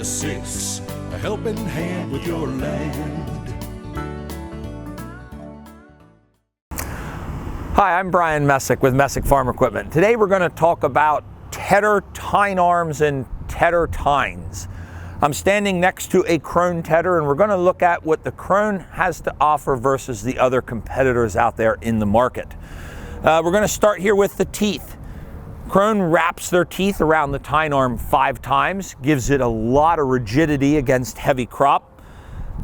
to 6, a helping hand with your land. Hi, I'm Brian Messick with Messick Farm Equipment. Today we're going to talk about tedder tine arms and tedder tines. I'm standing next to a Krone tedder, and we're going to look at what the Krone has to offer versus the other competitors out there in the market. We're going to start here with the teeth. Krone wraps their teeth around the tine arm 5 times, gives it a lot of rigidity against heavy crop.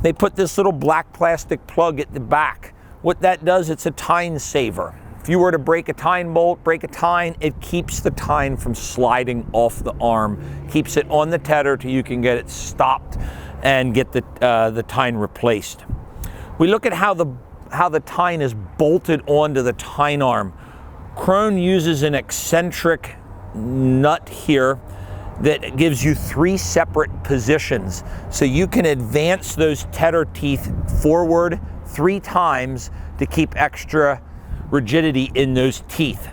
They put this little black plastic plug at the back. What that does, it's a tine saver. If you were to break a tine bolt, break a tine, it keeps the tine from sliding off the arm, keeps it on the tedder till you can get it stopped and get the tine replaced. We look at how the tine is bolted onto the tine arm. Krone uses an eccentric nut here that gives you 3 separate positions. So you can advance those tedder teeth forward 3 times to keep extra rigidity in those teeth.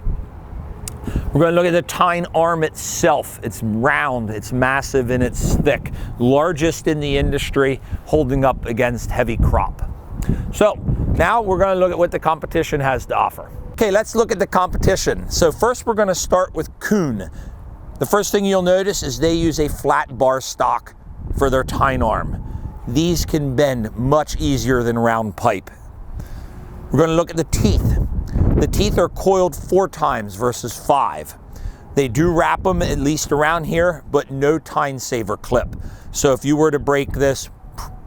We're going to look at the tine arm itself. It's round, it's massive, and it's thick. Largest in the industry, holding up against heavy crop. So now we're going to look at what the competition has to offer. Okay, let's look at the competition. So first we're going to start with Kuhn. The first thing you'll notice is they use a flat bar stock for their tine arm. These can bend much easier than round pipe. We're going to look at the teeth. The teeth are coiled 4 times versus 5. They do wrap them at least around here, but no tine saver clip. So if you were to break this,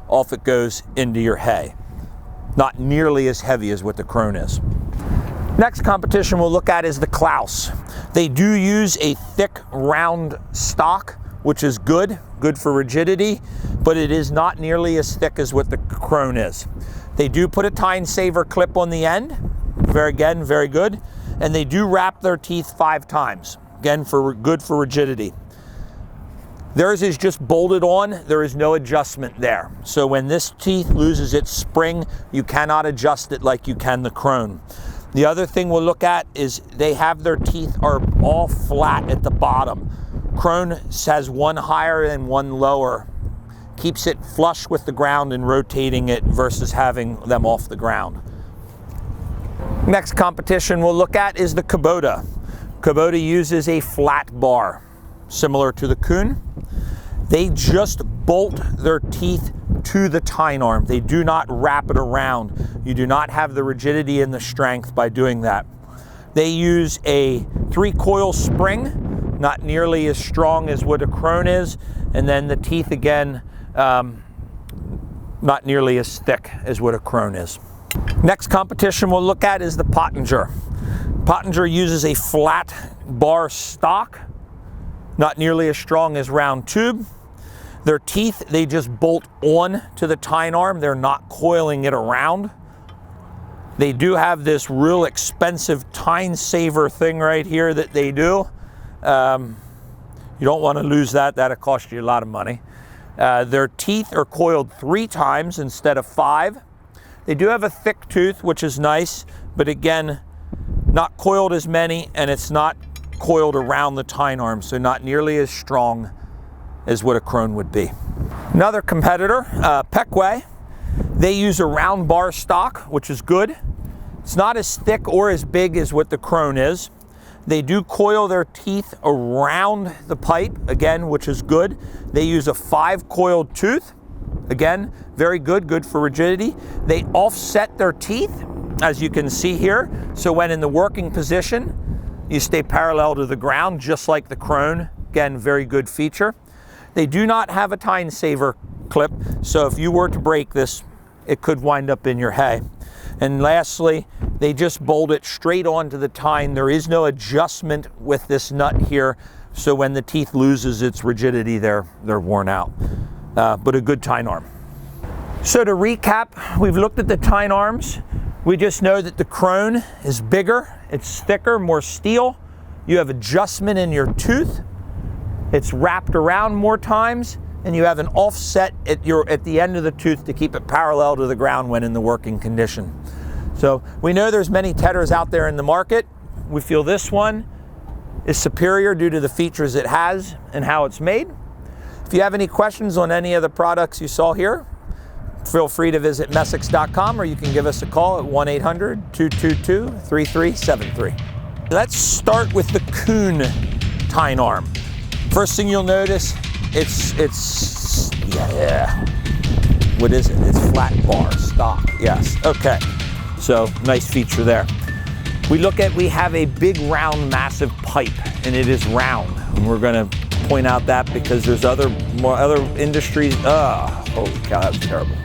off it goes into your hay. Not nearly as heavy as what the Krone is. Next competition we'll look at is the Claas. They do use a thick round stock, which is good for rigidity, but it is not nearly as thick as what the Krone is. They do put a tine saver clip on the end, very good, and they do wrap their teeth 5 times, again good for rigidity. Theirs is just bolted on, there is no adjustment there. So when this teeth loses its spring, you cannot adjust it like you can the Krone. The other thing we'll look at is they have their teeth are all flat at the bottom. Krone has one higher and one lower. Keeps it flush with the ground and rotating it versus having them off the ground. Next competition we'll look at is the Kubota. Kubota uses a flat bar, similar to the Kuhn. They just bolt their teeth to the tine arm. They do not wrap it around. You do not have the rigidity and the strength by doing that. They use a 3-coil spring, not nearly as strong as what a Krone is, and then the teeth again, not nearly as thick as what a Krone is. Next competition we'll look at is the Pottinger. Pottinger uses a flat bar stock, not nearly as strong as round tube. Their teeth, they just bolt on to the tine arm. They're not coiling it around. They do have this real expensive tine saver thing right here that they do. You don't want to lose that. That'll cost you a lot of money. Their teeth are coiled 3 times instead of 5. They do have a thick tooth, which is nice, but again, not coiled as many, and it's not coiled around the tine arm, so not nearly as strong as what a Krone would be. Another competitor, Pottinger, they use a round bar stock, which is good. It's not as thick or as big as what the Krone is. They do coil their teeth around the pipe, again, which is good. They use a 5-coiled tooth, again, very good for rigidity. They offset their teeth, as you can see here, so when in the working position, you stay parallel to the ground, just like the Krone. Again, very good feature. They do not have a tine saver clip, so if you were to break this, it could wind up in your hay. And lastly, they just bolt it straight onto the tine. There is no adjustment with this nut here, so when the teeth loses its rigidity, they're worn out. But a good tine arm. So to recap, we've looked at the tine arms. We just know that the Krone is bigger, it's thicker, more steel. You have adjustment in your tooth. It's wrapped around more times, and you have an offset at the end of the tooth to keep it parallel to the ground when in the working condition. So we know there's many tedders out there in the market. We feel this one is superior due to the features it has and how it's made. If you have any questions on any of the products you saw here, feel free to visit messick's.com, or you can give us a call at 1-800-222-3373. Let's start with the Kuhn tine arm. First thing you'll notice, what is it? It's flat bar stock, yes, okay. So nice feature there. We have a big round massive pipe, and it is round. And we're gonna point out that because there's other industries, holy cow, that was terrible.